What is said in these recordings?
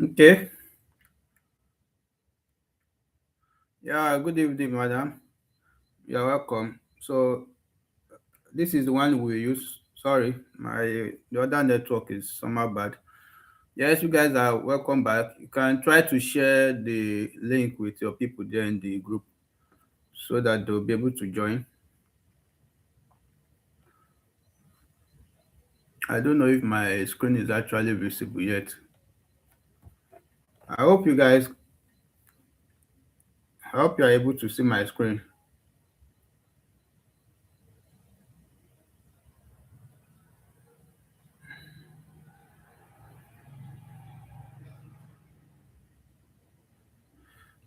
Okay. Yeah, good evening, madam. You're welcome. So this is the one we use. Sorry, my the other network is somehow bad. Yes, you guys are welcome back. You can try to share the link with your people there in the group so that they'll be able to join. I don't know if my screen is actually visible yet. I hope you guys I hope you are able to see my screen.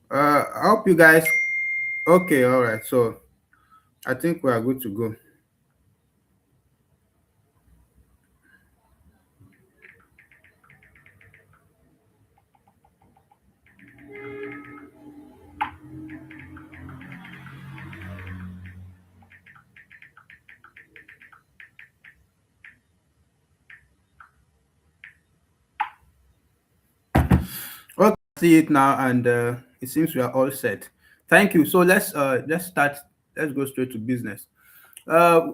I hope you guys okay, all right. So I think we are good to go. Okay, see it now, and it seems we are all set. Thank you. So let's start. Let's go straight to business.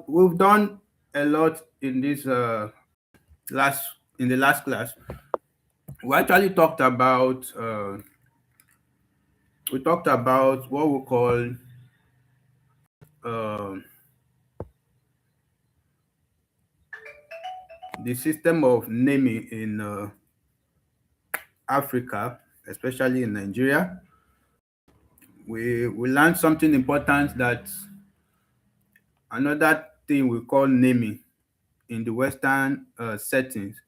We've done a lot in this last in the last class. We actually talked about what we call uh, the system of naming in Africa, especially in Nigeria. We learned something important, that another thing we call naming in the Western settings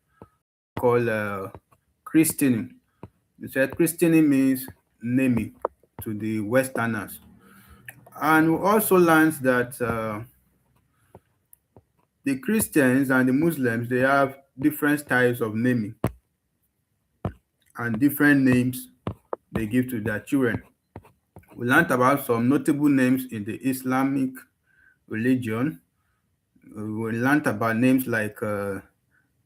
called christening. They said christening means naming to the Westerners. And we also learned that the Christians and the Muslims, they have different styles of naming and different names they give to their children. We learned about some notable names in the Islamic religion. We learned about names like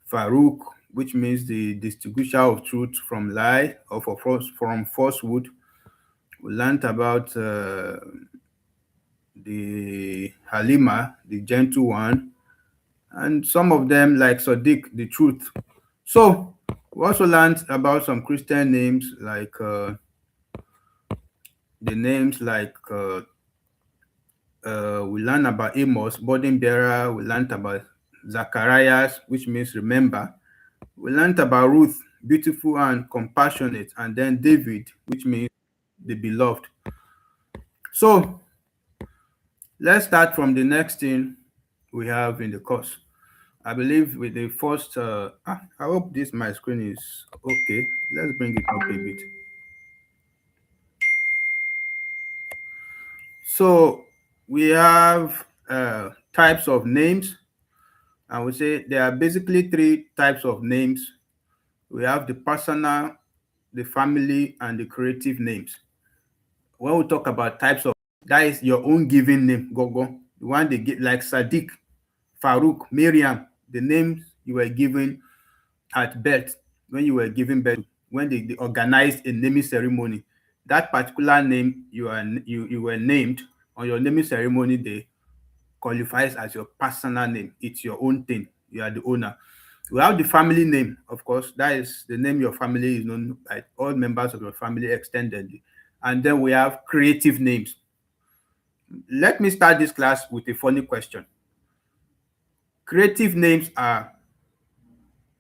Farouk, which means the distinguisher of truth from lie or from falsehood. We learned about the Halima, the gentle one, and some of them like Sadiq, the truth. So we also learned about some Christian names like the names like we learned about Amos, burden bearer. We learned about Zacharias, which means remember. We learned about Ruth, beautiful and compassionate, and then David, which means the beloved. So let's start from the next thing we have in the course. I believe with the first, I hope this my screen is okay. Let's bring it up a bit. So we have types of names, and we say there are basically three types of names. We have the personal, the family, and the creative names. When we talk about types of, that is your own given name, Gogo. The one they get like Sadiq, Farouk, Miriam, the names you were given at birth, when you were given birth, when they organized a naming ceremony. That particular name you were named on your naming ceremony day qualifies as your personal name. It's your own thing. You are the owner. We have the family name, of course. That is the name your family is known by, all members of your family extendedly. And then we have creative names. Let me start this class with a funny question. Creative names are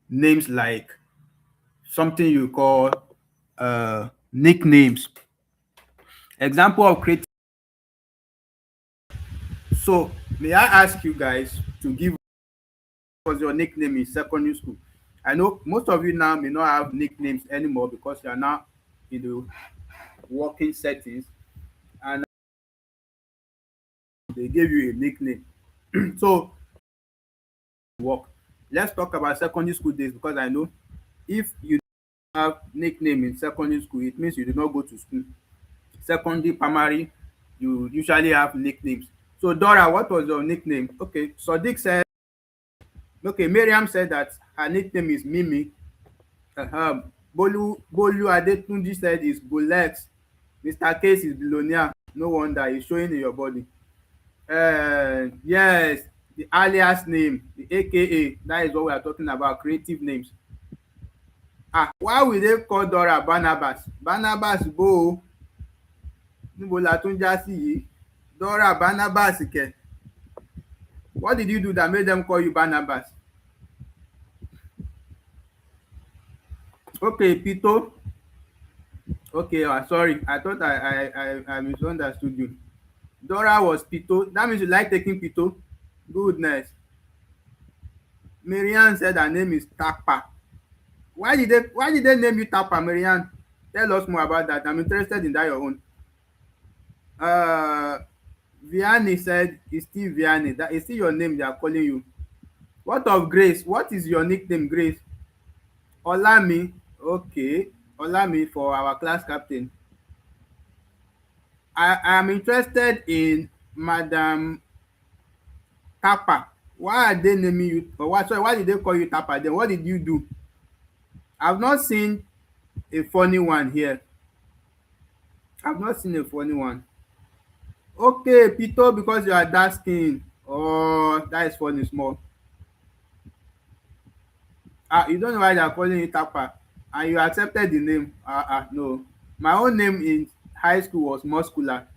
names like something you call nicknames. Example of creative. So, may I ask you guys to give us your nickname in secondary school? I know most of you now may not have nicknames anymore because you are now in the working settings, and they gave you a nickname. So work. Let's talk about secondary school days, because I know if you have nickname in secondary school, it means you did not go to school. Secondary, primary, you usually have nicknames. So Dora, what was your nickname? Okay, Sadiq said, okay, Miriam said that her nickname is Mimi. Uh-huh. Bolu Adetunji said is Bolex. Mr. Case is billionaire. No wonder it's showing in your body. Yes, the alias name, the AKA, that is what we are talking about, creative names. Why will they call Dora Barnabas? Barnabas bó o, níbo la tún já sí yìí? Dora Barnabas kẹ̀. What did you do that made them call you Barnabas? Okay, Pito. Okay, sorry. I thought I misunderstood you. Dora was Pito. That means you like taking Pito? Goodness. Marianne said her name is Tapa. Why did they name you Tapa, Marianne? Tell us more about that. I'm interested in that your own. Uh Vianney said it's still Vianney. That is still your name they are calling you. What of Grace? What is your nickname, Grace? Olami. Okay. Olami for our class captain. I am interested in Madam Tapa. Why are they naming you? Or what? Sorry, why did they call you Tapa? Then what did you do? I've not seen a funny one here. I've not seen a funny one. Okay, Pito, because you are dark skin. Oh, that is funny small. You don't know why they are calling you Tapa, and you accepted the name. No. My own name in high school was Muscular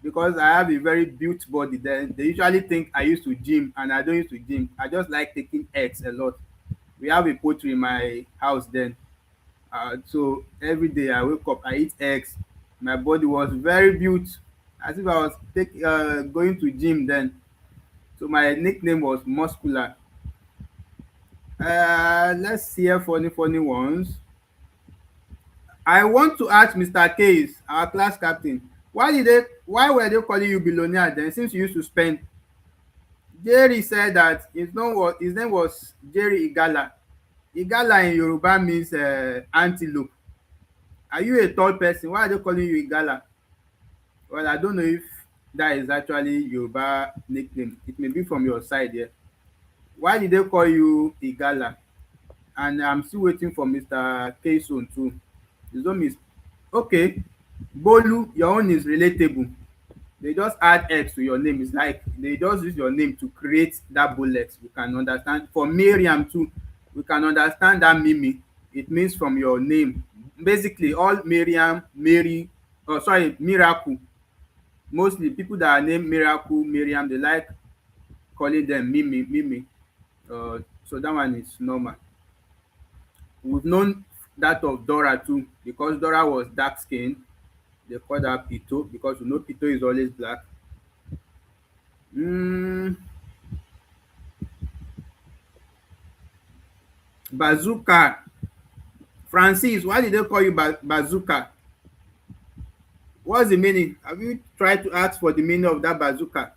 because I have a very built body. Then they usually think I used to gym, and I don't used to gym. I just like taking eggs a lot. We have a poultry in my house then. So every day I wake up, I eat eggs. My body was very built, as if I was going to gym then. So my nickname was Muscular. Let's hear funny ones. I want to ask Mr. Case, our class captain, why were they calling you billionaire then since you used to spend? Jerry said that his name was Jerry Igala. Igala in Yoruba means antelope. Are you a tall person? Why are they calling you Igala? Well, I don't know if that is actually Yoruba nickname. It may be from your side here. Why did they call you Igala? And I'm still waiting for Mr. Kayson too. His own is okay. Bolu, your own is relatable. They just add X to your name. It's like they just use your name to create that bullet. We can understand. For Miriam too, we can understand that Mimi. It means from your name. Basically, all Miriam, Mary, Miracle. Mostly people that are named Miracle, Miriam, they like calling them Mimi, Mimi. So that one is normal. We've known that of Dora too, because Dora was dark skinned. They called her Pito because you know Pito is always black. Mm, Bazooka. Francis, why did they call you Bazooka? What's the meaning? Have you tried to ask for the meaning of that bazooka?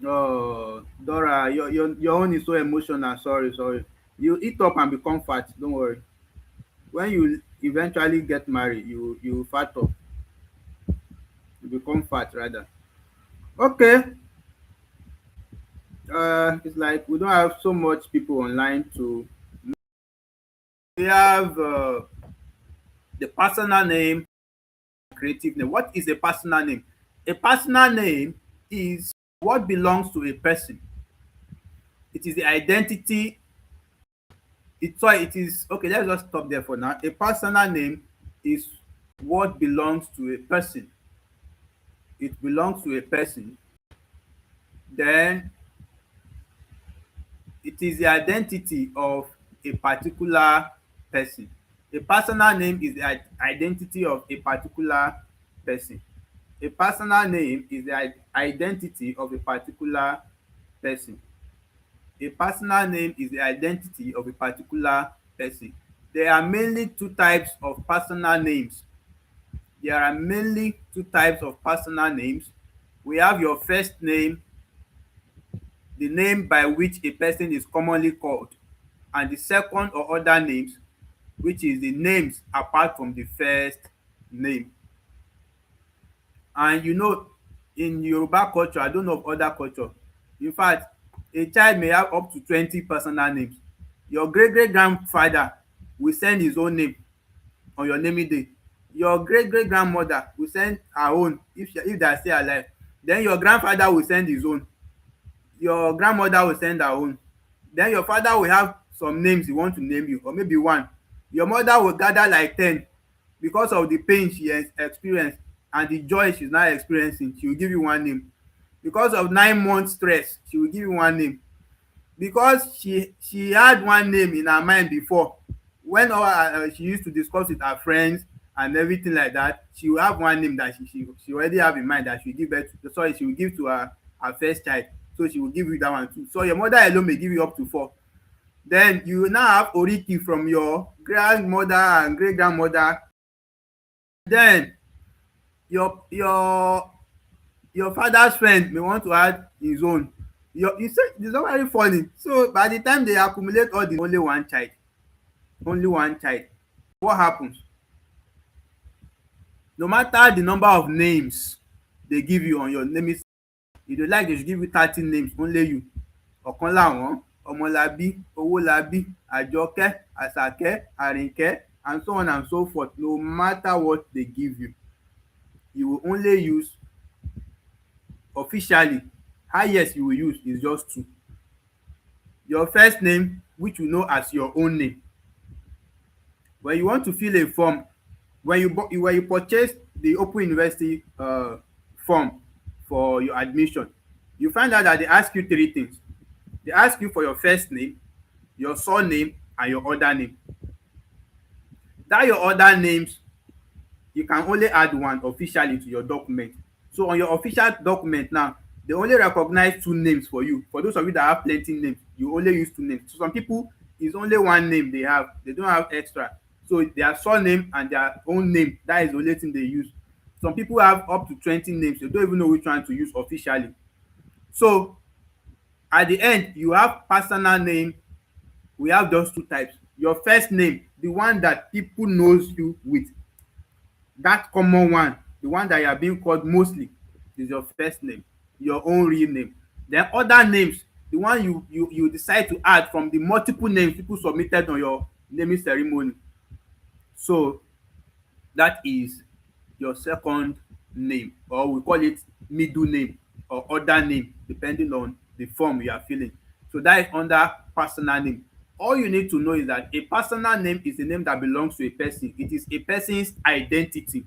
Oh, Dora, your own is so emotional. Sorry. You eat up and become fat. Don't worry. When you eventually get married, you fat up. You become fat rather. Okay. It's like we don't have so much people online to. We have the personal name, creative name. What is a personal name? A personal name is what belongs to a person. It is the identity. It is okay. Let's just stop there for now. A personal name is what belongs to a person. It belongs to a person. Then it is the identity of a particular person. A personal name is the identity of a particular person. A personal name is the identity of a particular person. A personal name is the identity of a particular person. There are mainly two types of personal names. There are mainly two types of personal names. We have your first name, the name by which a person is commonly called, and the second or other names, which is the names apart from the first name. And you know, in Yoruba culture, I don't know of other culture. In fact, a child may have up to 20 personal names. Your great great grandfather will send his own name on your naming day. Your great great grandmother will send her own if they are still alive. Then your grandfather will send his own. Your grandmother will send her own. Then your father will have some names he want to name you, or maybe one. Your mother will gather like 10 because of the pain she has experienced and the joy she's now experiencing. She will give you one name. Because of 9 months stress, she will give you one name. Because she had one name in her mind before, when she used to discuss with her friends and everything like that, she will have one name that she already have in mind that she will give birth to, sorry, she will give to her first child. So she will give you that one too. So your mother alone may give you up to 4. Then you will now have oriki from your grandmother and great grandmother. Then your your father's friend may want to add his own. You say it's not very funny. So by the time they accumulate all the only one child, only one child, what happens? No matter the number of names they give you on your naming, if they like they should give you 30 names, only you. Ọ̀kánláwọ̀n, Ọmọlábí, Owólabí, Àjọkẹ́, Àṣàkẹ́, Àrìnkẹ́, and so on and so forth. No matter what they give you will only use officially, highest you will use is just 2. Your first name, which you know as your own name. When you want to fill a form, when you purchase the Open University form for your admission, you find out that they ask you 3 things. They ask you for your first name, your surname, and your other name. That your other names, you can only add one officially to your document. So on your official document now, they only recognize 2 names for you. For those of you that have plenty names, you only use 2 names. So some people, it's only one name they have. They don't have extra. So their surname and their own name, that is the only thing they use. Some people have up to 20 names. They don't even know which one to use officially. So at the end, you have personal name. We have just 2 types. Your first name, the one that people knows you with, that common one, the one that you are being called mostly, is your first name, your own real name. Then other names, the one you decide to add from the multiple names people submitted on your naming ceremony. So that is your second name, or we call it middle name or other name, depending on the form you are filling. So that is under personal name. All you need to know is that a personal name is a name that belongs to a person. It is a person's identity.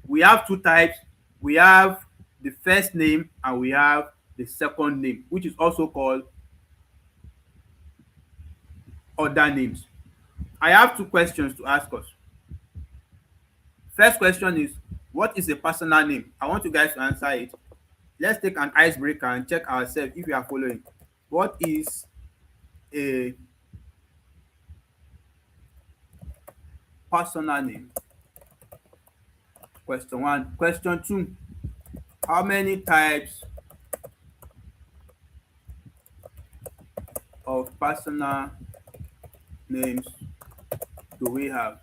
We have 2 types. We have the first name and we have the second name, which is also called other names. I have 2 questions to ask us. First question is, what is a personal name? I want you guys to answer it. Let's take an icebreaker and check ourselves if we are following. What is a personal name? Question 1. Question 2. How many types of personal names do we have?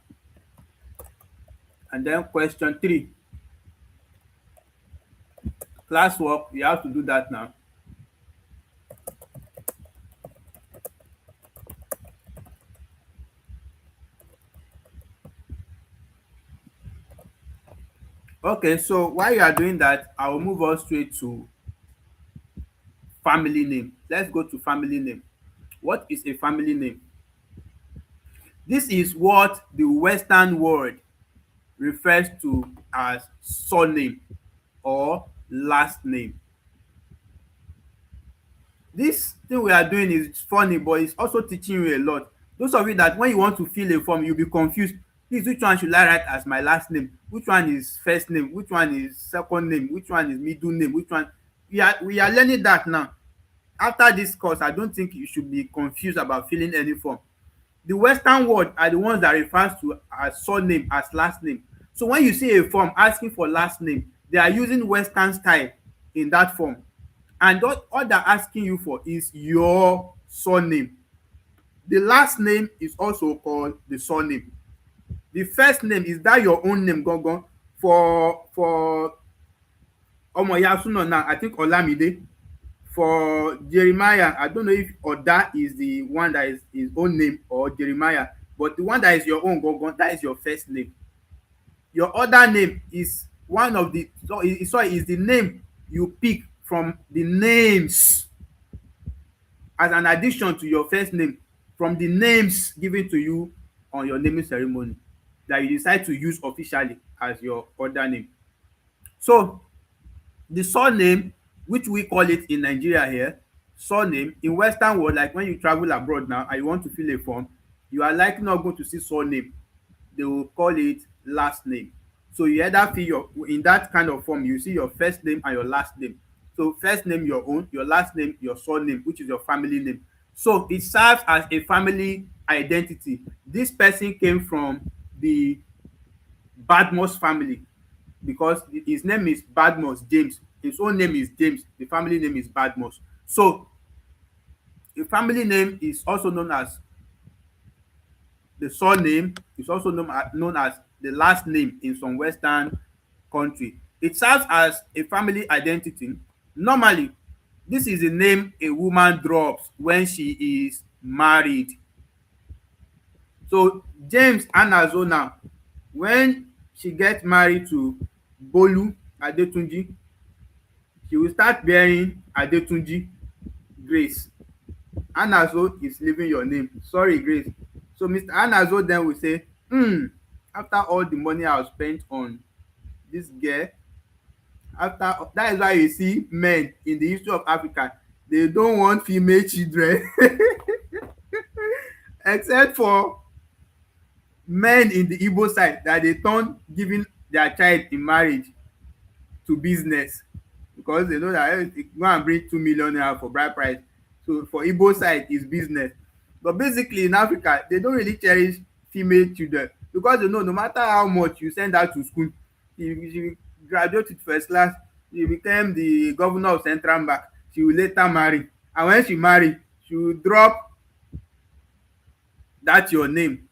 And then question 3. Classwork, you have to do that now. Okay, so while you are doing that, I will move us straight to family name. Let's go to family name. What is a family name? This is what the Western world refers to as surname or last name. This thing we are doing is funny, but it's also teaching you a lot. Those of you that when you want to fill a form, you'll be confused. Please, which one should I write as my last name? Which one is first name? Which one is second name? Which one is middle name? Which one? We are learning that now. After this course, I don't think you should be confused about filling any form. The Western world are the ones that refers to as surname as last name. So when you see a form asking for last name, they are using Western style in that form. And all they're asking you for is your surname. The last name is also called the surname. The first name is that your own name gangan. For ọmọ ìyá Súnà now, I think Olamide. For Jeremiah, I don't know if Oda is the one that is his own name or Jeremiah, but the one that is your own Gogon, that is your first name. Your other name is one of the sorry is the name you pick from the names as an addition to your first name, from the names given to you on your naming ceremony that you decide to use officially as your other name. So the surname, which we call it in Nigeria here, surname in Western world, like when you travel abroad now and you want to fill a form, you are likely not going to see surname. They will call it last name. So you either fill your in that kind of form, you see your first name and your last name. So first name your own, your last name your surname, which is your family name. So it serves as a family identity. This person came from the Badmus family because his name is Badmus James. His own name is James. The family name is Badmus. So the family name is also known as the surname, is also known as the last name in some Western country. It serves as a family identity. Normally, this is the name a woman drops when she is married. So James Anazo now, when she gets married to Bolu Adetunji, she will start bearing Adetunji Grace. Anazo is leaving your name. Sorry, Grace. So Mr. Anazo then will say, after all the money I have spent on this girl, after that is why you see men in the history of Africa, they don't want female children except for men in the Igbo side that they turn giving their child in marriage to business because they know that go and bring 2 million naira for bride price. So for Igbo side is business. But basically in Africa, they don't really cherish female children because they know no matter how much you send her to school, she graduate with first class, she became the governor of Central Bank, she will later marry. And when she marry, she will drop that your name.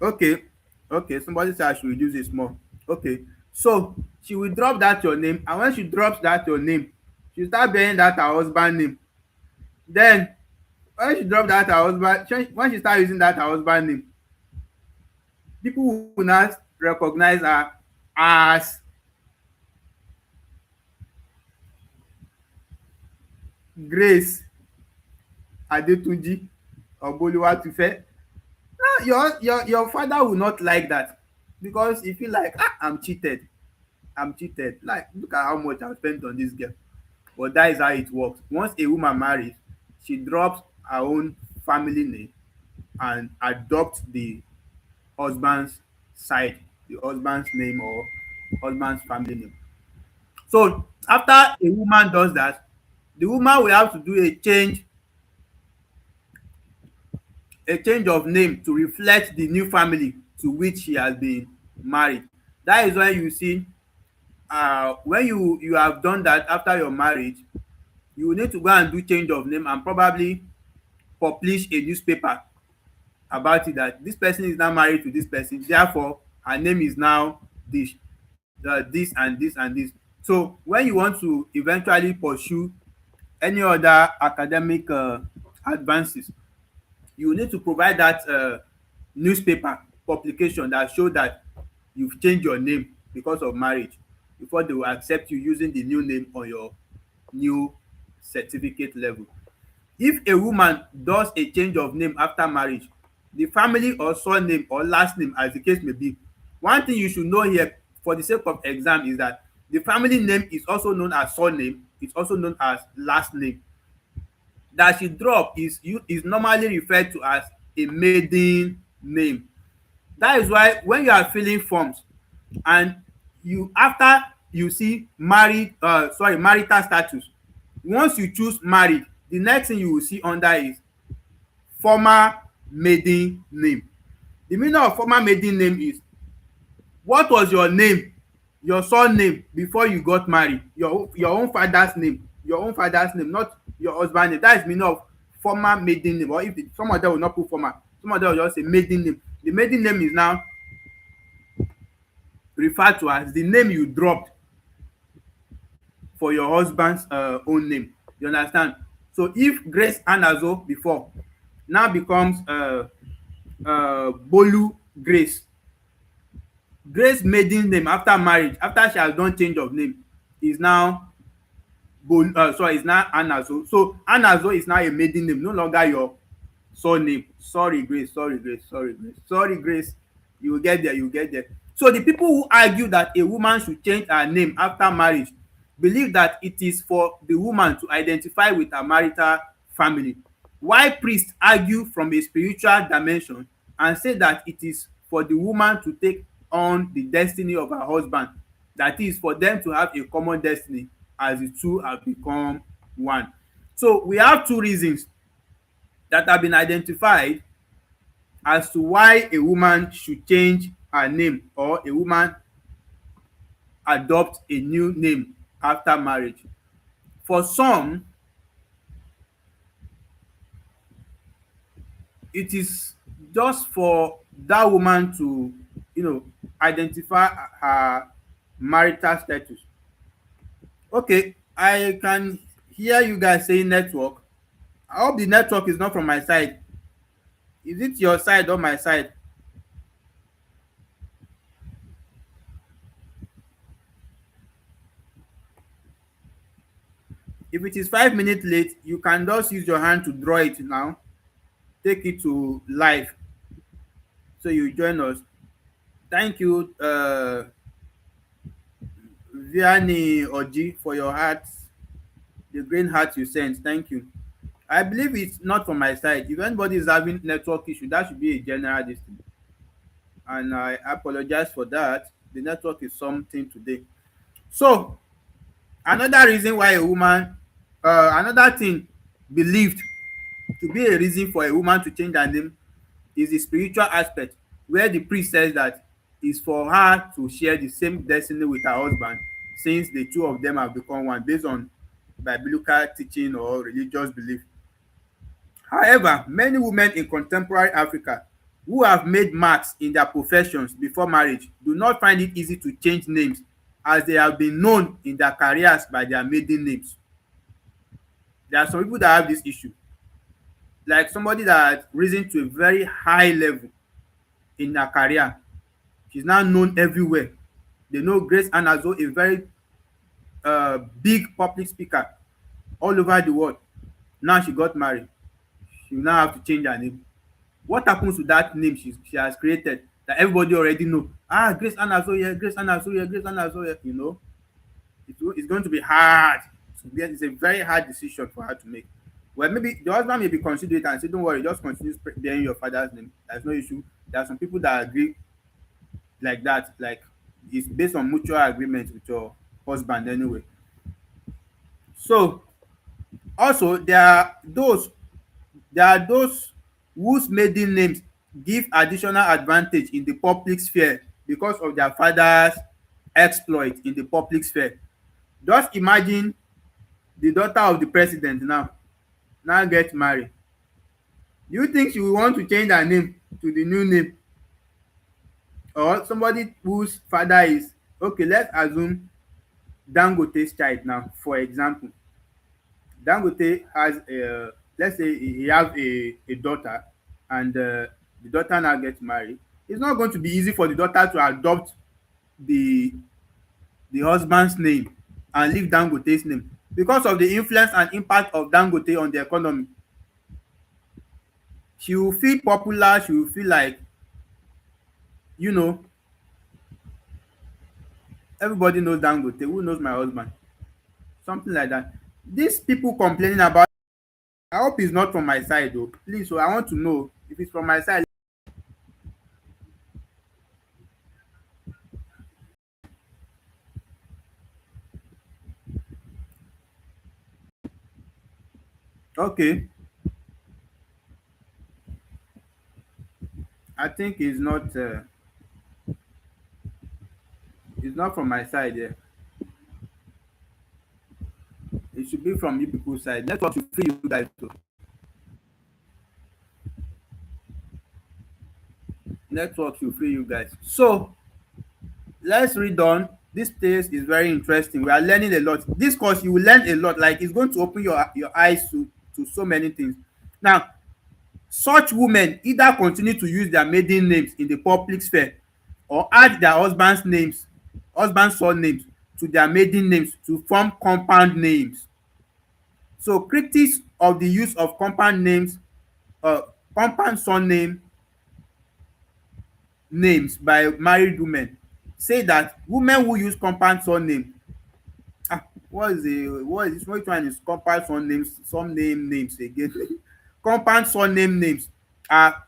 Okay, okay, somebody say I should reduce it small. Okay, so she will drop that your name, and when she drops that your name, she start bearing that her husband name. Then when she drop that her husband, when she start using that her husband name, people will not recognize her as Grace Adetunji or Boluwatife. No, your father will not like that because he feel like I'm cheated. I'm cheated. Like look at how much I spent on this girl. But that is how it works. Once a woman marries, she drops her own family name and adopts the husband's side, the husband's name or husband's family name. So after a woman does that, the woman will have to do a change of name to reflect the new family to which she has been married. That is why you see when you have done that after your marriage, you will need to go and do change of name and probably publish a newspaper about it that this person is now married to this person, therefore her name is now this and this and this. So when you want to eventually pursue any other academic advances, you need to provide that newspaper publication that show that you've changed your name because of marriage before they will accept you using the new name on your new certificate level. If a woman does a change of name after marriage, the family or surname or last name as the case may be, one thing you should know here for the sake of exam is that the family name is also known as surname, it's also known as last name. That she drop is normally referred to as a maiden name. That is why when you are filling forms and you after you see marital status, once you choose married, the next thing you will see under is former maiden name. The meaning of former maiden name is what was your name, your surname before you got married, your own father's name, not your husband name. That is meaning of former maiden name. Or if some of them will not put former, some of them will just say maiden name. The maiden name is now referred to as the name you dropped for your husband's own name. You understand? So if Grace Anazo before now becomes Bolu Grace, Grace maiden name after marriage, after she has done change of name, is now is now Anazo. So Anazo is now a maiden name, no longer your surname. Sorry Grace, sorry Grace, sorry Grace, sorry Grace. You will get there, you will get there. So the people who argue that a woman should change her name after marriage believe that it is for the woman to identify with her marital family, while priests argue from a spiritual dimension and say that it is for the woman to take on the destiny of her husband, that is for them to have a common destiny as the two have become one. So we have two reasons that have been identified as to why a woman should change her name or a woman adopt a new name after marriage. For some, it is just for that woman to, identify her marital status. Okay, I can hear you guys saying network. I hope the network is not from my side. Is it your side or my side? If it is 5 minutes late, you can just use your hand to draw it now. Take it to live. So you join us. Thank you, Vianney Oji, for your heart, the green heart you sent. Thank you. I believe it's not from my side. If anybody is having network issue, that should be a general distance. And I apologize for that. The network is something today. So another reason why a woman, another thing believed to be a reason for a woman to change her name is the spiritual aspect, where the priest says that it's for her to share the same destiny with her husband, since the two of them have become one based on biblical teaching or religious belief. However, many women in contemporary Africa who have made marks in their professions before marriage do not find it easy to change names, as they have been known in their careers by their maiden names. There are some people that have this issue, like somebody that has risen to a very high level in her career. She's now known everywhere. They know Grace Anazo, a very big public speaker all over the world. Now she got married. She will now have to change her name. What happens to that name she has created that everybody already know? Ah, Grace Anazo here, Grace Anazo here, Grace Anazo here. It's going to be hard. It's a very hard decision for her to make. Well, maybe the husband may be considerate and say, don't worry, just continue bearing your father's name. There's no issue. There are some people that agree like that, like it's based on mutual agreement with your husband anyway. So also there are those whose maiden names give additional advantage in the public sphere because of their father's exploit in the public sphere. Just imagine the daughter of the president now get married. Do you think she will want to change her name to the new name? Or somebody whose father is, okay, let's assume Dangote's child now, for example. Dangote has a, let's say he have a daughter, and the daughter now gets married. It's not going to be easy for the daughter to adopt the the husband's name and leave Dangote's name because of the influence and impact of Dangote on the economy. She will feel popular, she will feel like, you know, everybody knows Dangote. Who knows my husband? Something like that. These people complaining about, I hope it's not from my side though. Please, so I want to know if it's from my side. Okay, I think it's not from my side. Yeah, it should be from you people's side. Network should free you guys too. Network should free you guys. So let's read on. This place is very interesting. We are learning a lot. This course, you will learn a lot. Like, it's going to open your eyes to so many things. Now, such women either continue to use their maiden names in the public sphere or add their husband surnames to their maiden names to form compound names. So critics of the use of uh, compound surname names by married women say that women who use compound surname, what is this, which one is compound surname names again? Compound surname names are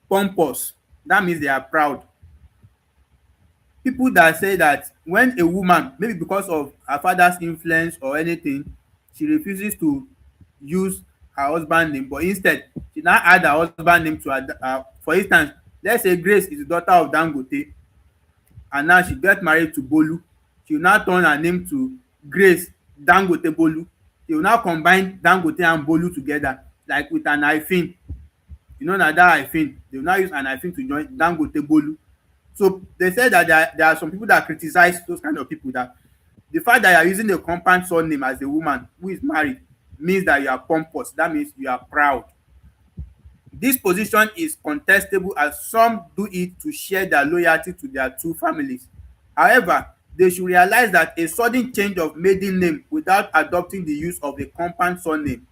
pompous. That means they are proud. People that say that when a woman, maybe because of her father's influence or anything, she refuses to use her husband name, but instead she now add her husband name to her. For instance, let's say Grace is the daughter of Dangote, and now she get married to Bolu. She will now turn her name to Grace Dangote Bolu. She will now combine Dangote and Bolu together, like with an hyphen. You know na that hyphen, they will now use an hyphen to join Dangote Bolu. So they said that there are some people that criticize those kind of people, that the fact that you are using a compound surname as a woman who is married means that you are pompous. That means you are proud. This position is contestable as some do it to share their loyalty to their two families. However, they should realize that a sudden change of maiden name without adopting the use of a compound surname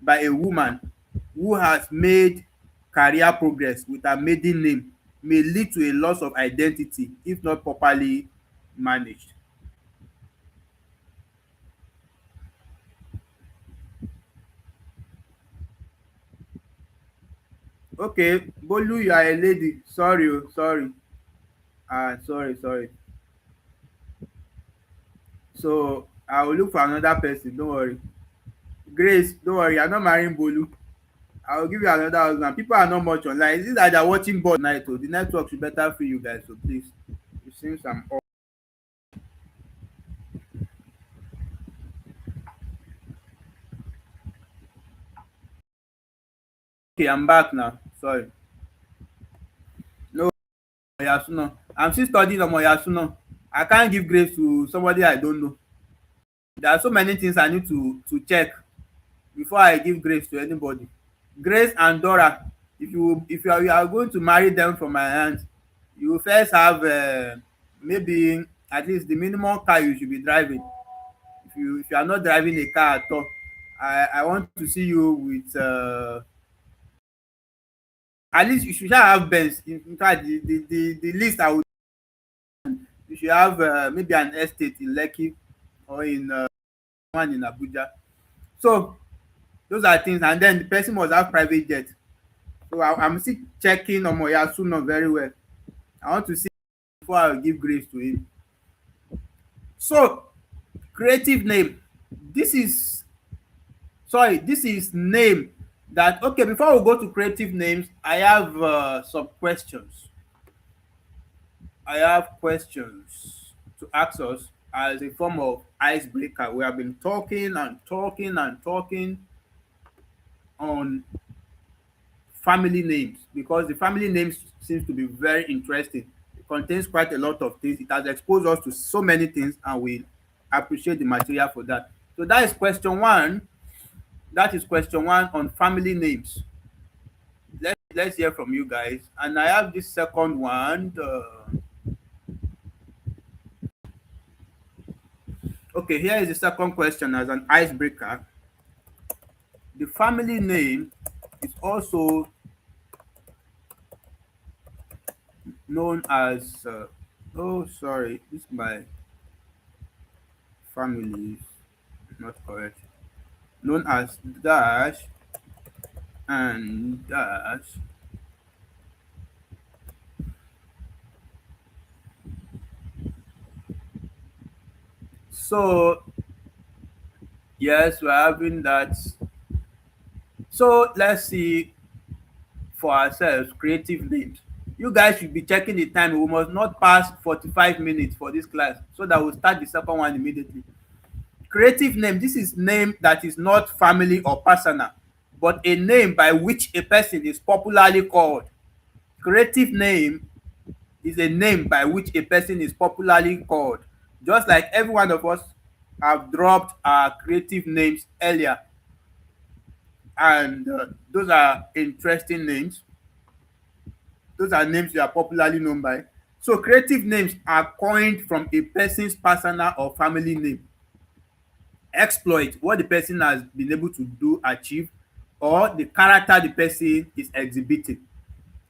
by a woman who has made career progress with her maiden name may lead to a loss of identity if not properly managed. Okay, Bolu, you are a lady. Sorry, sorry. Sorry. So I will look for another person. Don't worry. Grace, don't worry. I'm not marrying Bolu. I will give you another husband. People are not much online. Is it that they're watching ball tonight? Oh, the network should better for you guys. So please, it seems I'm off. Okay, I'm back now. Sorry. No, Yasuno. I'm still studying on Yasuno. I can't give grace to somebody I don't know. There are so many things I need to check before I give grace to anybody. Grace and Dora, you are going to marry them from my hand, you will first have maybe at least the minimum car you should be driving. If you are not driving a car at all, I want to see you with at least you should have Benz. In fact, the least I would, you should have maybe an estate in Lekki or in one in Abuja. So those are things, and then the person must have private jet. So I'm still checking on Yasuno very well. I want to see before I give grace to him. So creative name. This is this is name that, okay, before we go to creative names, I have some questions. I have questions to ask us as a form of icebreaker. We have been talking and talking and talking on family names because the family names seems to be very interesting. It contains quite a lot of things. It has exposed us to so many things, and we appreciate the material for that. So that is question one. That is question one on family names. Let's hear from you guys. And I have this second one. Okay, here is the second question as an icebreaker. The family name is also known as oh sorry, this is my family is not correct. Known as dash and dash. So yes, we're having that. So let's see for ourselves creative names. You guys should be checking the time. We must not pass 45 minutes for this class so that we'll start the second one immediately. Creative name. This is name that is not family or personal, but a name by which a person is popularly called. Creative name is a name by which a person is popularly called. Just like every one of us have dropped our creative names earlier, and those are interesting names. Those are names you are popularly known by. So creative names are coined from a person's personal or family name. Exploit what the person has been able to do, achieve, or the character the person is exhibiting.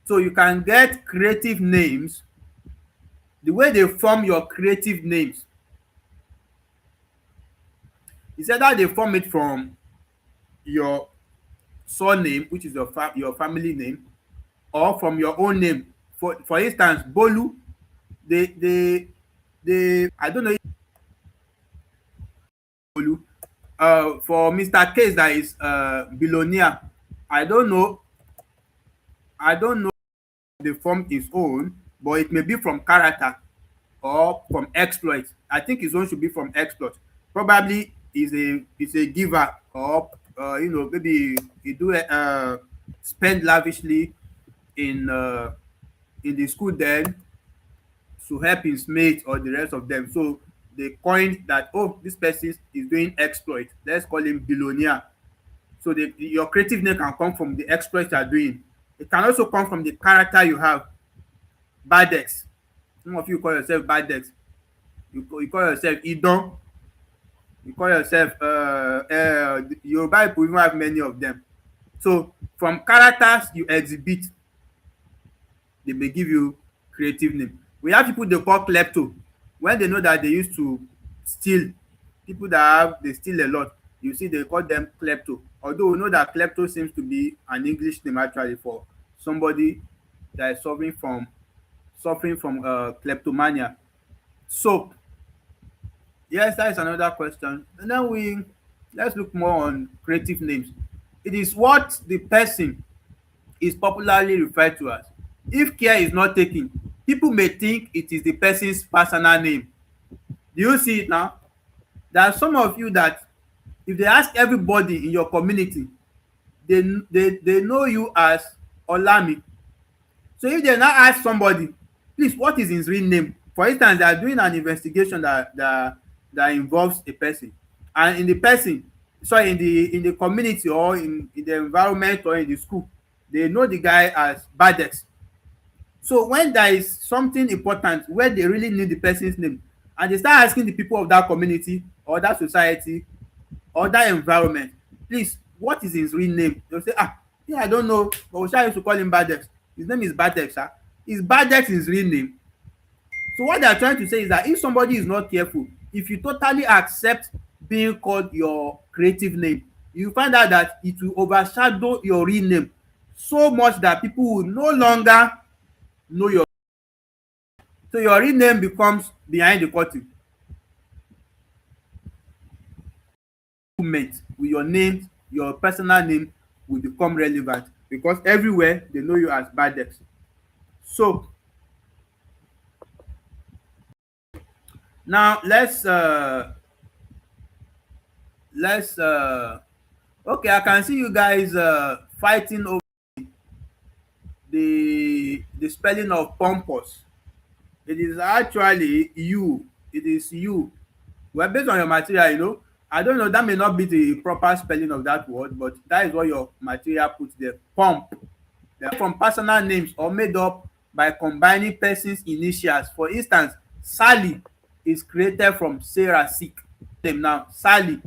So you can get creative names. The way they form your creative names is either they form it from your surname, which is your family name, or from your own name. For instance, Bolu, they I don't know if Bolu. For Mr. Case, that is billionaire. I don't know. I don't know if they form his own, but it may be from character or from exploit. I think his own should be from exploit. Probably is a giver, or maybe he do spend lavishly in uh, in the school then to help his mates or the rest of them. So they coined that, oh, this person is doing exploit. Let's call him billionaire. So your creative name can come from the exploits you are doing. It can also come from the character you have. Badex. Some of you call yourself Badex. You call yourself Idon. You call yourself Yoruba people even have many of them. So from characters you exhibit, they may give you creative name. We have people they call klepto. When they know that they used to steal, people that they steal a lot, you see they call them klepto. Although we know that klepto seems to be an English name actually for somebody that is suffering from kleptomania. So yes, that is another question. And then let's look more on creative names. It is what the person is popularly referred to as. If care is not taken, people may think it is the person's personal name. Do you see it now? There are some of you that if they ask everybody in your community, they know you as Olami. So if they now ask somebody, please, what is his real name? For instance, they are doing an investigation that involves a person, and in the person, sorry, in the community or in the environment or in the school, they know the guy as Badex. So when there is something important where they really need the person's name, and they start asking the people of that community or that society or that environment, please, what is his real name? They'll say, yeah, I don't know, but we shall used to call him Badex. His name is Badex, sir. Is Badex his real name? So what they are trying to say is that if somebody is not careful, if you totally accept being called your creative name, you find out that it will overshadow your real name so much that people will no longer know your, so your real name becomes behind the curtain. With your name, your personal name will become relevant because everywhere they know you as Badex. So now let's okay, I can see you guys fighting over the spelling of pompous. It is actually you. It is you. Well, based on your material, I don't know, that may not be the proper spelling of that word, but that is what your material puts there. Pomp. They are from personal names or made up by combining person's initials. For instance, Sally is created from Sarah Sick. Name now, Sally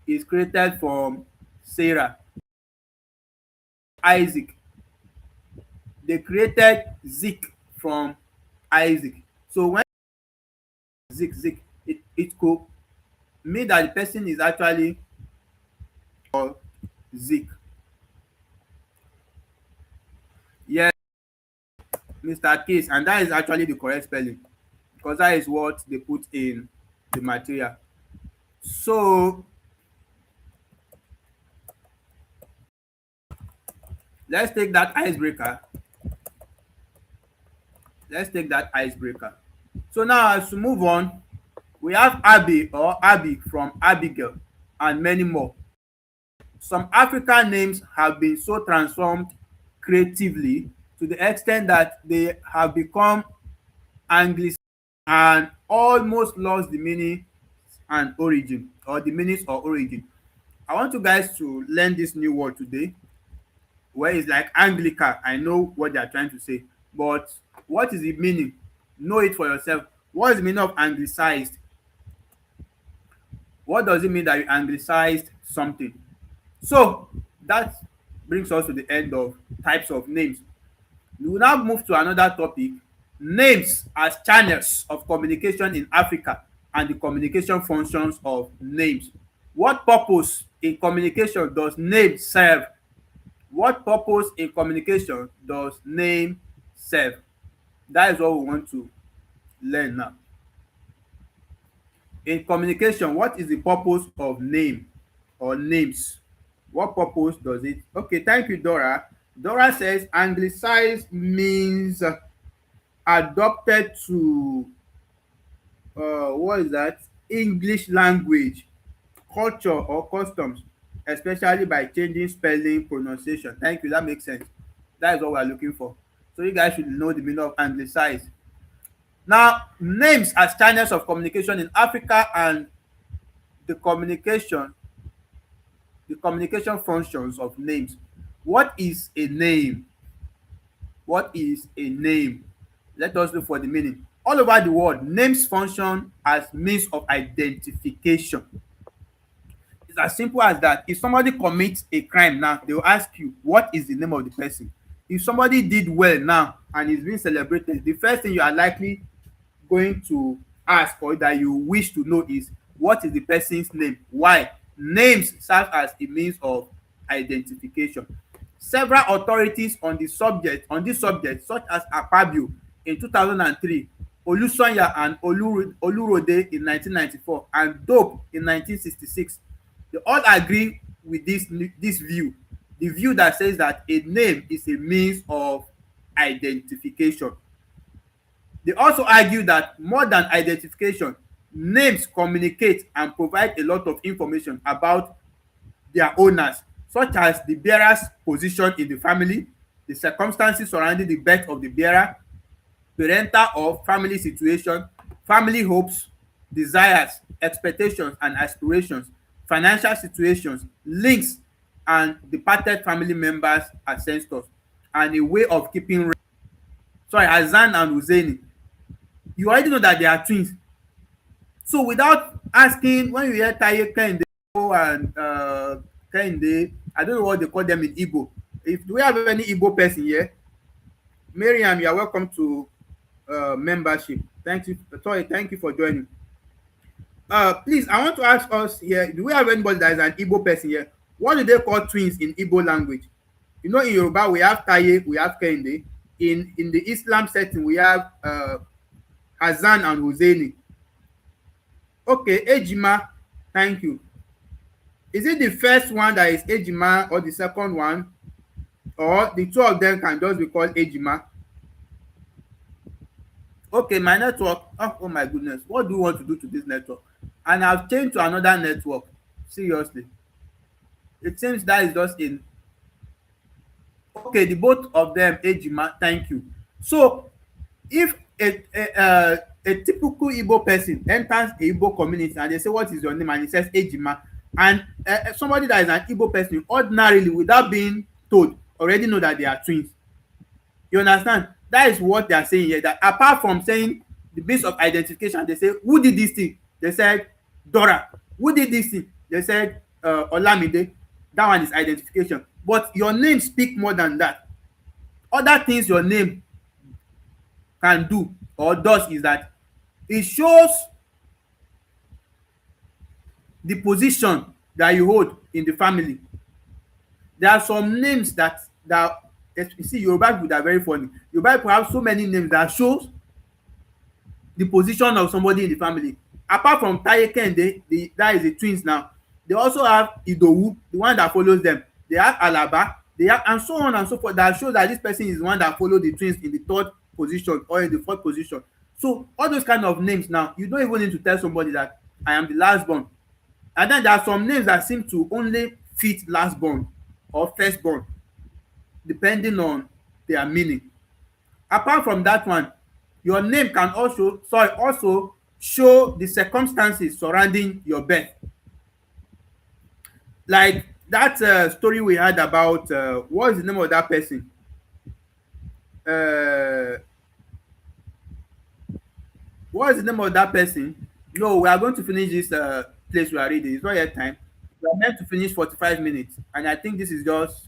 is created from Sarah. Isaac, they created Zik from Isaac. So when Zik, it could mean that the person is actually called Zik. Yes, Mr. Case, and that is actually the correct spelling because that is what they put in the material. So let's take that icebreaker. Let's take that icebreaker. So now as we move on, we have Abby or Abby from Abigail and many more. Some African names have been so transformed creatively to the extent that they have become Anglicized and almost lost the meaning and origin, or the meanings or origin. I want you guys to learn this new word today, where it's like Anglican. I know what they are trying to say, but what is the meaning? Know it for yourself. What is the meaning of anglicized? What does it mean that you anglicized something? So that brings us to the end of types of names. We will now move to another topic: names as channels of communication in Africa and the communication functions of names. What purpose in communication does name serve? What purpose in communication does name serve? That is what we want to learn now. In communication, what is the purpose of name or names? What purpose does it? Okay, thank you, Dora. Dora says anglicized means adopted to what is that? English language, culture or customs, especially by changing spelling, pronunciation. Thank you, that makes sense. That is what we are looking for. So you guys should know the meaning of anglicized. Now, names as channels of communication in Africa and the communication the communication functions of names. What is a name? What is a name? Let us look for the meaning. All over the world, names function as means of identification. It's as simple as that. If somebody commits a crime now, they will ask you, what is the name of the person? If somebody did well now and is being celebrated, the first thing you are likely going to ask, or that you wish to know, is what is the person's name? Why? Names serve as a means of identification. Several authorities on this subject, such as Akpabio in 2003, Olusanya and Olurode in 1994, and Dope in 1966, they all agree with this view, the view that says that a name is a means of identification. They also argue that more than identification, names communicate and provide a lot of information about their owners, such as the bearer's position in the family, the circumstances surrounding the birth of the bearer, parental or family situation, family hopes, desires, expectations and aspirations, financial situations, links, and departed family members' ancestors, and a way of keeping record. Sorry, Hassan and Hussein, you already know that they are twins. So without asking, when you hear Taye Kehinde and Kehinde, I don't know what they call them in Igbo. If do we have any Igbo person here? Miriam, you are welcome to membership. Thank you. Sorry, thank you for joining. Please, I want to ask us here, do we have anybody that is an Igbo person here? What do they call twins in Igbo language? You know, in Yoruba, we have Taye, we have Kehinde. In the Islam setting, we have Hassan and Hussein. Okay, Ejima, thank you. Is it the first one that is Ejima or the second one? Or the two of them can just be called Ejima? Okay, my network. Oh my goodness. What do you want to do to this network? And I've changed to another network. Seriously. It seems that is just in. Okay, the both of them, Ejima, thank you. So, if a typical Igbo person enters a Igbo community and they say, what is your name? And he says Ejima, and somebody that is an Igbo person ordinarily, without being told, already know that they are twins. You understand? That is what they are saying here, that apart from saying the base of identification, they say, who did this thing? They said Dora. Who did this thing? They said Olamide. That one is identification. But your name speak more than that. Other things your name can do or does is that it shows the position that you hold in the family. There are some names that you see, Yoruba people that are very funny. Yoruba people have so many names that shows the position of somebody in the family. Apart from Taye Kehinde, that is the twins now. They also have Idowu, the one that follows them. They have Alaba, they have, and so on and so forth, that shows that this person is the one that follow the twins in the third position or in the fourth position. So all those kind of names now, you don't even need to tell somebody that I am the last born. And then there are some names that seem to only fit last born or first born, depending on their meaning. Apart from that one, Your name can also show the circumstances surrounding your birth. Like that story we had about what is the name of that person? Uh, what is the name of that person? No, we are going to finish this place we are reading. It's not yet time. We are meant to finish 45 minutes, and I think this is just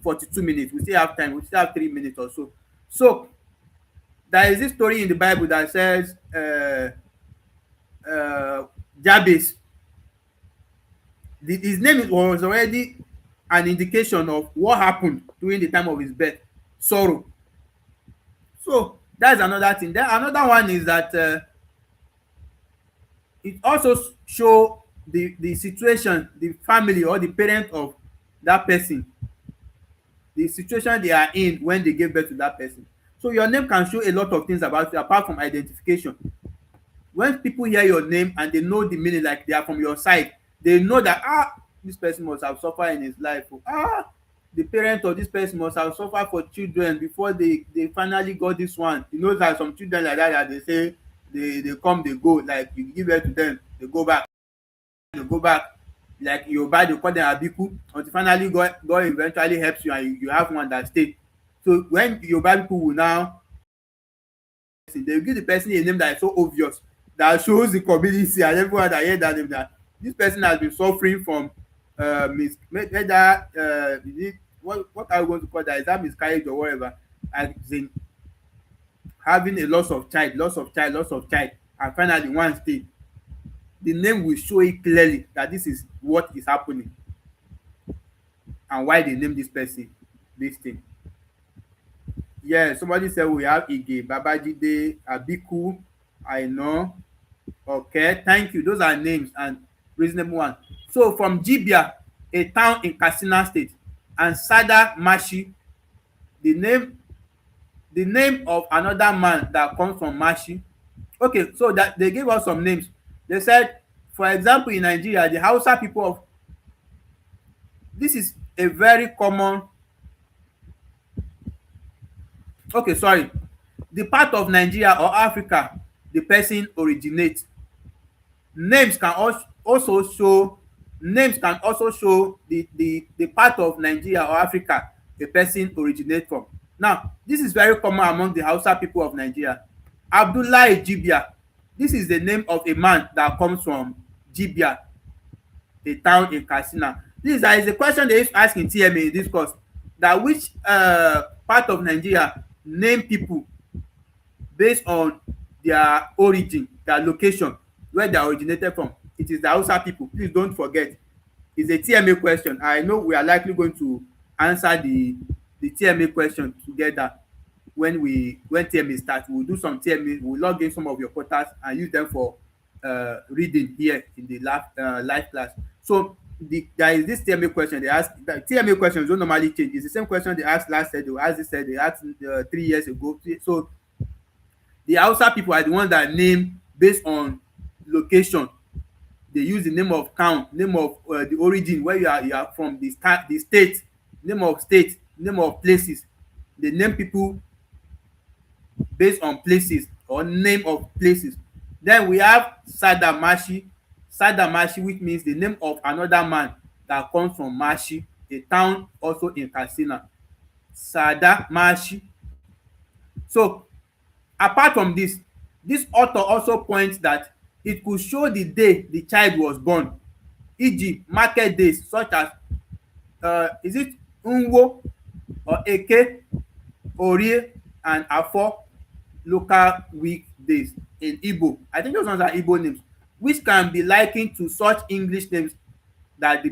42 minutes. We still have time. We still have 3 minutes or so. So there is this story in the Bible that says Jabez, his name was already an indication of what happened during the time of his birth, sorrow. So that's another thing. Then another one is that it also show the situation, the family or the parent of that person, the situation they are in when they gave birth to that person. So your name can show a lot of things about you apart from identification. When people hear your name and they know the meaning, like they are from your side, they know that this person must have suffered in his life. The parent of this person must have suffered for children before they finally got this one. You know that some children like that they say they come they go, like you give birth to them they go back, like Yoruba they call them abiku, until finally God eventually helps you and you have one that stay. So when Yoruba people will now, they will give the person a name that is so obvious, that shows the community and everyone that hear that name, that this person has been suffering from whether is it, what are we going to call that, is that miscarriage or whatever, as in having a loss of child, and finally one stay. The name will show it clearly that this is what is happening and why they name this person this thing. Yeah, somebody said we have Ige, Babajide, Abiku, Aina. Okay, thank you. Those are names and reasonable ones. So from Jibia, a town in Katsina State, and Sada Mashi, the name the name of another man that comes from Mashi. Okay, so that they gave us some names. They said, for example, in Nigeria, the Hausa people of, this is a very common, okay, sorry, the part of Nigeria or Africa the person originates. Names can also show, names can also show the part of Nigeria or Africa a person originates from. Now this is very common among the Hausa people of Nigeria. Abdullahi Jibia, this is the name of a man that comes from Jibia, a town in Katsina. There is a question they used to ask in TMA in this course, that which part of Nigeria name people based on their origin, their location, where they originated from. It is the Hausa people. Please don't forget. It's a TMA question. I know we are likely going to answer the TMA question together when TMA starts. We'll do some TMA. We'll log in some of your quotas and use them for reading here in the live class. So there is this TMA question they ask. The TMA questions don't normally change. It's the same question they asked last year. They asked this year. They asked 3 years ago. So the Hausa people are the ones that name based on location. They use the name of town, name of the origin, where you are from, the state, name of state, name of places. They name people based on places or name of places. Then we have Sadamashi. Sadamashi, which means the name of another man that comes from Mashi, a town also in Katsina. Sadamashi. So apart from this, this author also points that it could show the day the child was born, e.g. market days such as is it Nwo or Eke, Orie and Afo, local weekdays in Igbo. I think those ones are Igbo names, which can be likened to such English names that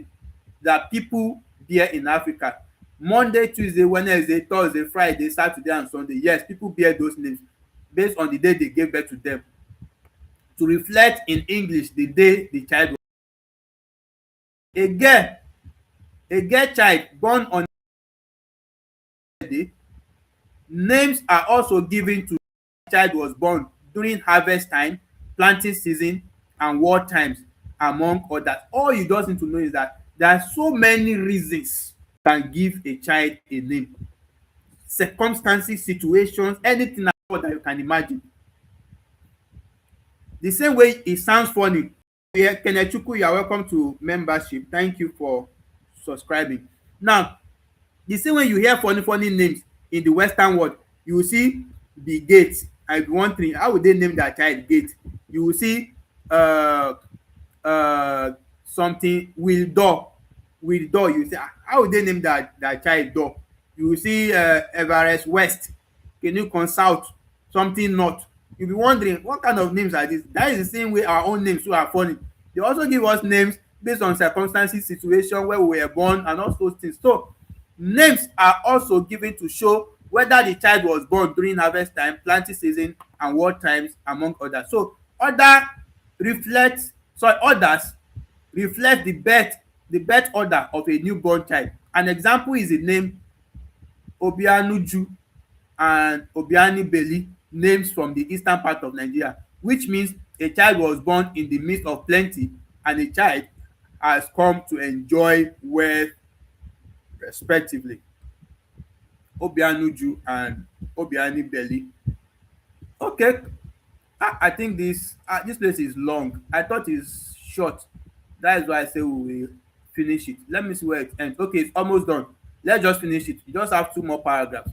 that people bear in Africa. Monday, Tuesday, Wednesday, Thursday, Friday, Saturday and Sunday. Yes, people bear those names based on the day they gave birth to them, to reflect in English the day the child was. A girl, a girl child born on a day, names are also given to child was born during harvest time, planting season and war times, among others. All you just need to know is that there are so many reasons can give a child a name. Circumstances, situations, anything at all that you can imagine. The same way it sounds funny. Yeah, Kenechukwu, you are welcome to membership. Thank you for subscribing. Now, the same way you hear funny funny names in the western world, you will see the Gates. I be wondering how would they name their child Gate. You will see uh something Will Door. You say, "Ah, how would they name that child Door?" You will see Everest West, Canoe Consult, something North. You be wondering what kind of names are these. That is the same way our own names too are funny. They also give us names based on circumstances, situation, where we were born, and all those things. So names are also given to show whether the child was born during harvest time, planting season, and what times, among others. So reflect others reflect the birth order of a newborn child. An example is the name Obianuju and Obianibeli, names from the eastern part of Nigeria, which means a child was born in the midst of plenty and a child has come to enjoy wealth respectively. Obianuju and Obianibeli. Okay, I think this place is long. I thought it's short. That is why I say we will finish it. Let me see where it ends. Okay, it's almost done. Let's just finish it. You just have two more paragraphs.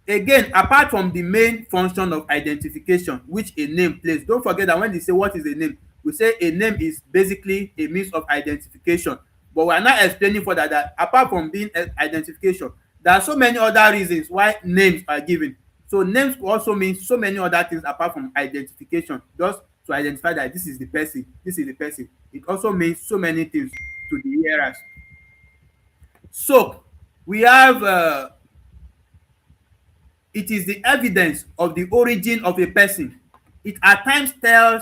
Again, apart from the main function of identification which a name plays, don't forget that when they say what is a name, we say a name is basically a means of identification, but we are not explaining further that apart from being identification, there are so many other reasons why names are given. So names could also mean so many other things apart from identification, just to identify that this is the person, this is the person. It also means so many things to the hearers. So we have it is the evidence of the origin of a person. It at times tells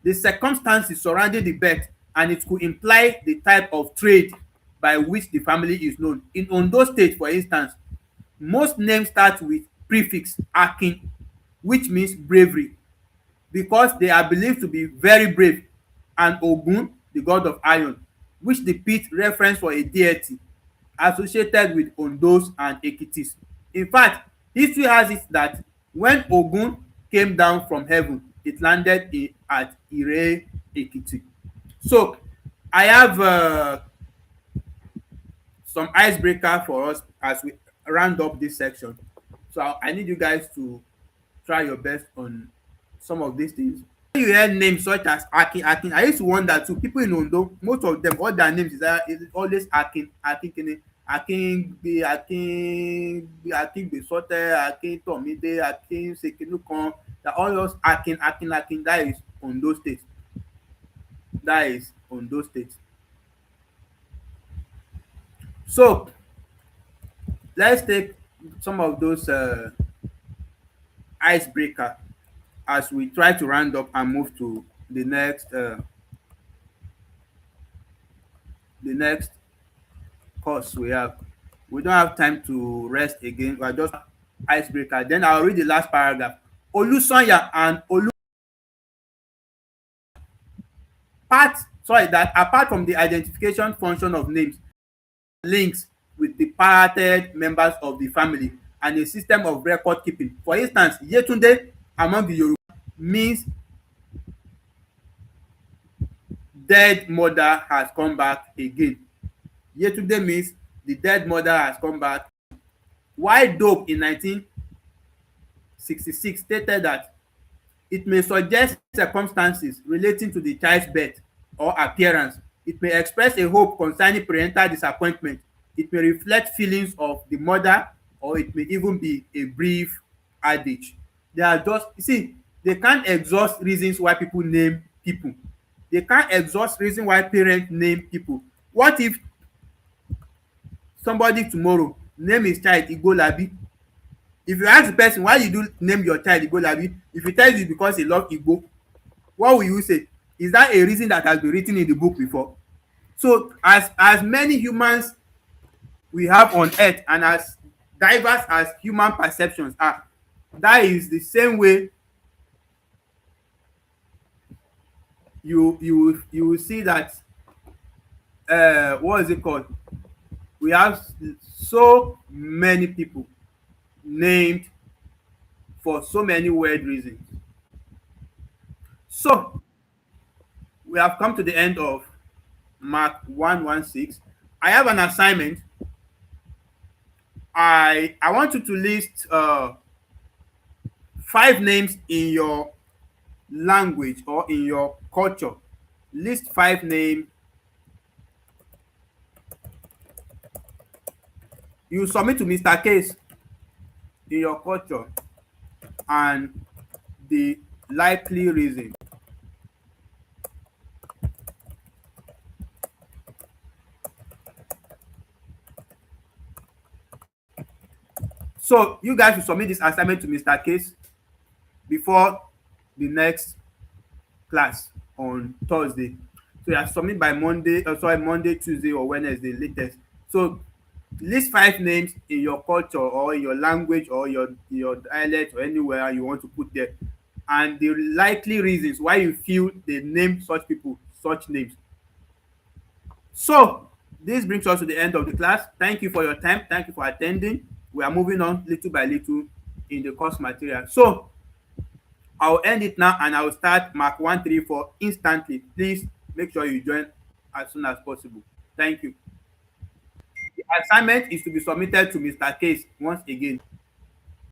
the circumstances surrounding the birth, and it could imply the type of trade by which the family is known. In Ondo State, for instance, most names start with prefix "akin", which means bravery, because they are believed to be very brave, and Ogun, the god of iron, which depicts reference for a deity associated with Ondos and Ekitis. In fact, history has it that when Ogun came down from heaven, it landed at Ire Ekiti. So I have some icebreaker for us as we round up this section. So I need you guys to try your best on some of these things. When you hear names such as Akin, I used to wonder too. People in Ondo, most of them, all their names is always Akin Kene, Akin Besote, Akin Tomide, Akin Sekinukan. That all those Akin. That is Ondo State. That is Ondo State. So let's take some of those icebreaker as we try to round up and move to the next course we have. We don't have time to rest again. We are just icebreaker. Then I'll read the last paragraph. Olusanya and Olu that apart from the identification function of names, links with the parted members of the family and a system of record keeping. For instance, Yetunde among the Yoruba means dead mother has come back again. Yetunde means the dead mother has come back. While Dope in 1966 stated that it may suggest circumstances relating to the child's birth or appearance. It may express a hope concerning parental disappointment. It may reflect feelings of the mother, or it may even be a brief adage. They are just, you see, they can't exhaust reasons why people name people. They can't exhaust reasons why parents name people. What if somebody tomorrow name his child Igolabi? If you ask the person why you do name your child Igolabi, if he tells you because he love Igbo, what will you say? Is that a reason that has been written in the book before? So as many humans we have on earth, and as diverse as human perceptions are, that is the same way you will see that what is it called? We have so many people named for so many weird reasons. So we have come to the end of Mark 116. I have an assignment. I want you to list 5 names in your language or in your culture. List 5 names. You submit to Mr. Case in your culture and the likely reason. So you guys will submit this assignment to Mr. Case before the next class on Thursday. So you have submit by Monday, Monday, Tuesday, or Wednesday latest. So list 5 names in your culture or in your language or your dialect or anywhere you want to put there, and the likely reasons why you feel they name such people such names. So this brings us to the end of the class. Thank you for your time. Thank you for attending. We are moving on little by little in the course material. So I'll end it now and I'll start Mark 134 instantly. Please make sure you join as soon as possible. Thank you. The assignment is to be submitted to Mr. Case once again.